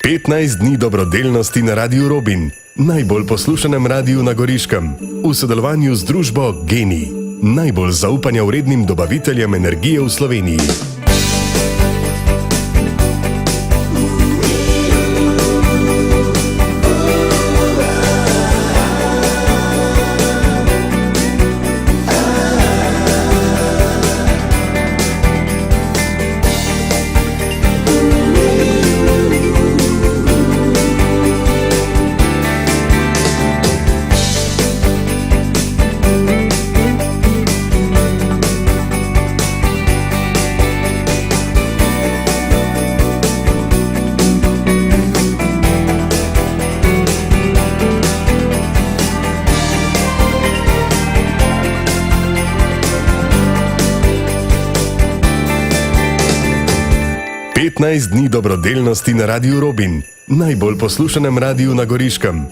15 dni dobrodelnosti na Radiu Robin, najbolj poslušanem radiju na Goriškem, v sodelovanju z družbo GENI, najbolj zaupanja vrednim dobaviteljem energije v Sloveniji. Petnajst dni dobrodelnosti na Radiu Robin, najbolj poslušanem radiju na Goriškem.